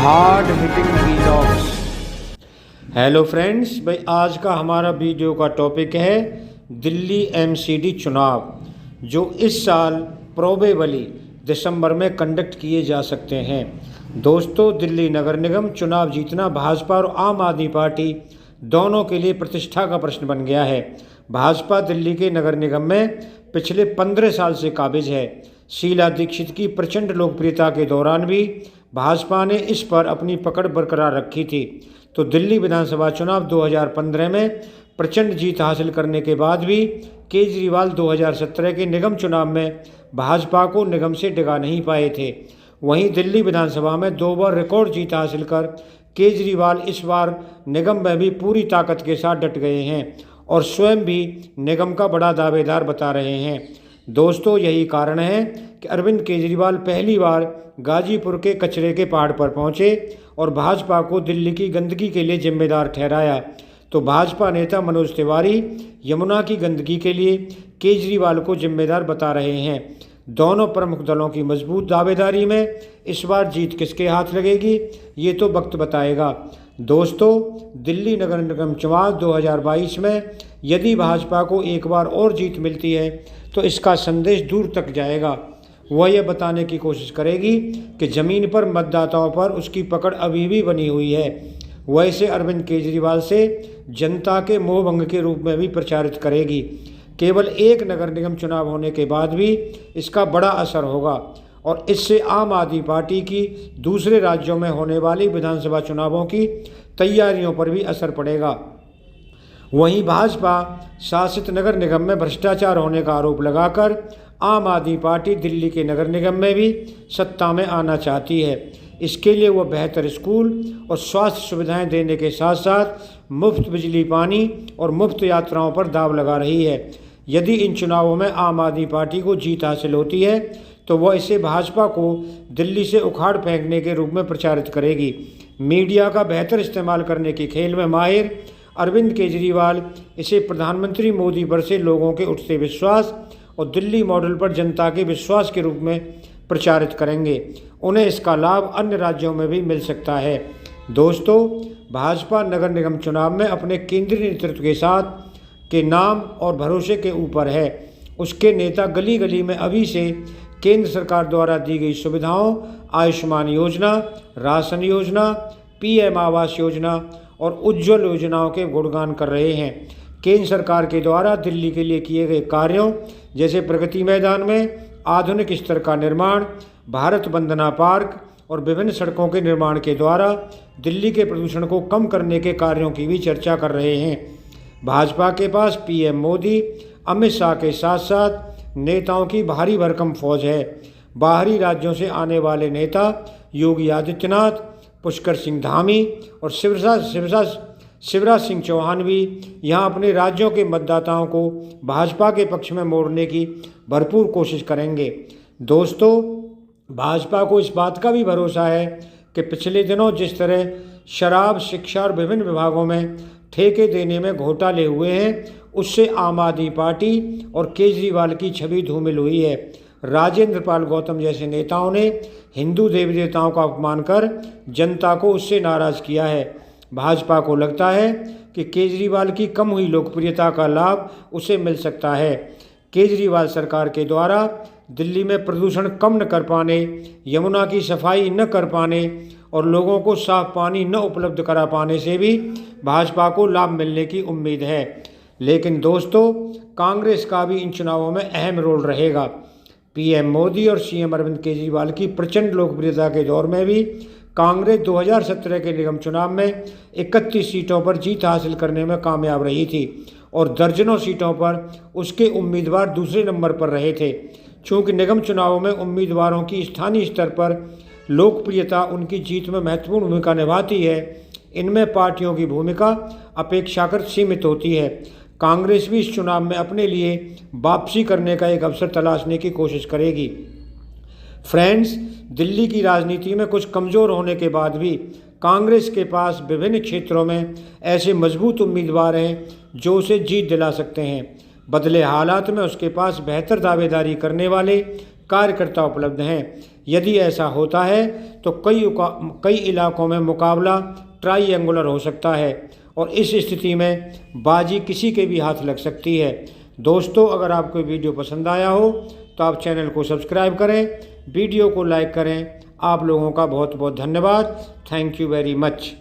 Hard hitting vlogs. Hello friends, भाई आज का हमारा वीडियो का टॉपिक है दिल्ली एमसीडी चुनाव जो इस साल प्रोबेबली दिसंबर में कंडक्ट किए जा सकते हैं। दोस्तों, दिल्ली नगर निगम चुनाव जीतना भाजपा और आम आदमी पार्टी दोनों के लिए प्रतिष्ठा का प्रश्न बन गया है। भाजपा दिल्ली के नगर निगम में पिछले 15 साल से काबिज है। शीला दीक्षित की प्रचंड लोकप्रियता के दौरान भी भाजपा ने इस पर अपनी पकड़ बरकरार रखी थी। तो दिल्ली विधानसभा चुनाव 2015 में प्रचंड जीत हासिल करने के बाद भी केजरीवाल 2017 के निगम चुनाव में भाजपा को निगम से डिगा नहीं पाए थे। वहीं दिल्ली विधानसभा में 2 बार रिकॉर्ड जीत हासिल कर केजरीवाल इस बार निगम में भी पूरी ताकत के साथ डट गए हैं और स्वयं भी निगम का बड़ा दावेदार बता रहे हैं। दोस्तों, यही कारण है कि अरविंद केजरीवाल पहली बार गाजीपुर के कचरे के पहाड़ पर पहुंचे और भाजपा को दिल्ली की गंदगी के लिए जिम्मेदार ठहराया। तो भाजपा नेता मनोज तिवारी यमुना की गंदगी के लिए केजरीवाल को जिम्मेदार बता रहे हैं। दोनों प्रमुख दलों की मजबूत दावेदारी में इस बार जीत किसके हाथ लगेगी, ये तो वक्त बताएगा। दोस्तों, दिल्ली नगर निगम चुनाव 2022 में यदि भाजपा को एक बार और जीत मिलती है तो इसका संदेश दूर तक जाएगा। वह यह बताने की कोशिश करेगी कि ज़मीन पर मतदाताओं पर उसकी पकड़ अभी भी बनी हुई है। वैसे अरविंद केजरीवाल से जनता के मोहभंग के रूप में भी प्रचारित करेगी। केवल एक नगर निगम चुनाव होने के बाद भी इसका बड़ा असर होगा और इससे आम आदमी पार्टी की दूसरे राज्यों में होने वाली विधानसभा चुनावों की तैयारियों पर भी असर पड़ेगा। वहीं भाजपा शासित नगर निगम में भ्रष्टाचार होने का आरोप लगाकर आम आदमी पार्टी दिल्ली के नगर निगम में भी सत्ता में आना चाहती है। इसके लिए वह बेहतर स्कूल और स्वास्थ्य सुविधाएं देने के साथ साथ मुफ्त बिजली, पानी और मुफ्त यात्राओं पर दाव लगा रही है। यदि इन चुनावों में आम आदमी पार्टी को जीत हासिल होती है तो वह इसे भाजपा को दिल्ली से उखाड़ फेंकने के रूप में प्रचारित करेगी। मीडिया का बेहतर इस्तेमाल करने के खेल में माहिर अरविंद केजरीवाल इसे प्रधानमंत्री मोदी पर से लोगों के उठते विश्वास और दिल्ली मॉडल पर जनता के विश्वास के रूप में प्रचारित करेंगे। उन्हें इसका लाभ अन्य राज्यों में भी मिल सकता है। दोस्तों, भाजपा नगर निगम चुनाव में अपने केंद्रीय नेतृत्व के साथ के नाम और भरोसे के ऊपर है। उसके नेता गली गली में अभी से केंद्र सरकार द्वारा दी गई सुविधाओं, आयुष्मान योजना, राशन योजना, पीएम आवास योजना और उज्ज्वल योजनाओं के गुणगान कर रहे हैं। केंद्र सरकार के द्वारा दिल्ली के लिए किए गए कार्यों जैसे प्रगति मैदान में आधुनिक स्तर का निर्माण, भारत वंदना पार्क और विभिन्न सड़कों के निर्माण के द्वारा दिल्ली के प्रदूषण को कम करने के कार्यों की भी चर्चा कर रहे हैं। भाजपा के पास पीएम मोदी, अमित शाह के साथ साथ नेताओं की भारी भरकम फौज है। बाहरी राज्यों से आने वाले नेता योगी आदित्यनाथ, पुष्कर सिंह धामी और शिवराज सिंह चौहान भी यहाँ अपने राज्यों के मतदाताओं को भाजपा के पक्ष में मोड़ने की भरपूर कोशिश करेंगे। दोस्तों, भाजपा को इस बात का भी भरोसा है कि पिछले दिनों जिस तरह शराब, शिक्षा और विभिन्न विभागों में ठेके देने में घोटाले हुए हैं, उससे आम आदमी पार्टी और केजरीवाल की छवि धूमिल हुई है। राजेंद्र पाल गौतम जैसे नेताओं ने हिंदू देवी देवताओं का अपमान कर जनता को उससे नाराज़ किया है। भाजपा को लगता है कि केजरीवाल की कम हुई लोकप्रियता का लाभ उसे मिल सकता है। केजरीवाल सरकार के द्वारा दिल्ली में प्रदूषण कम न कर पाने, यमुना की सफाई न कर पाने और लोगों को साफ पानी न उपलब्ध करा पाने से भी भाजपा को लाभ मिलने की उम्मीद है। लेकिन दोस्तों, कांग्रेस का भी इन चुनावों में अहम रोल रहेगा। पीएम मोदी और सीएम अरविंद केजरीवाल की प्रचंड लोकप्रियता के दौर में भी कांग्रेस 2017 के निगम चुनाव में 31 सीटों पर जीत हासिल करने में कामयाब रही थी और दर्जनों सीटों पर उसके उम्मीदवार दूसरे नंबर पर रहे थे। चूँकि निगम चुनावों में उम्मीदवारों की स्थानीय स्तर पर लोकप्रियता उनकी जीत में महत्वपूर्ण भूमिका निभाती है, इनमें पार्टियों की भूमिका अपेक्षाकृत सीमित होती है। कांग्रेस भी इस चुनाव में अपने लिए वापसी करने का एक अवसर तलाशने की कोशिश करेगी। फ्रेंड्स, दिल्ली की राजनीति में कुछ कमज़ोर होने के बाद भी कांग्रेस के पास विभिन्न क्षेत्रों में ऐसे मजबूत उम्मीदवार हैं जो उसे जीत दिला सकते हैं। बदले हालात में उसके पास बेहतर दावेदारी करने वाले कार्यकर्ता उपलब्ध हैं। यदि ऐसा होता है तो कई इलाकों में मुकाबला ट्राईएंगुलर हो सकता है और इस स्थिति में बाजी किसी के भी हाथ लग सकती है। दोस्तों, अगर आपको वीडियो पसंद आया हो तो आप चैनल को सब्सक्राइब करें, वीडियो को लाइक करें। आप लोगों का बहुत बहुत धन्यवाद। Thank you very much.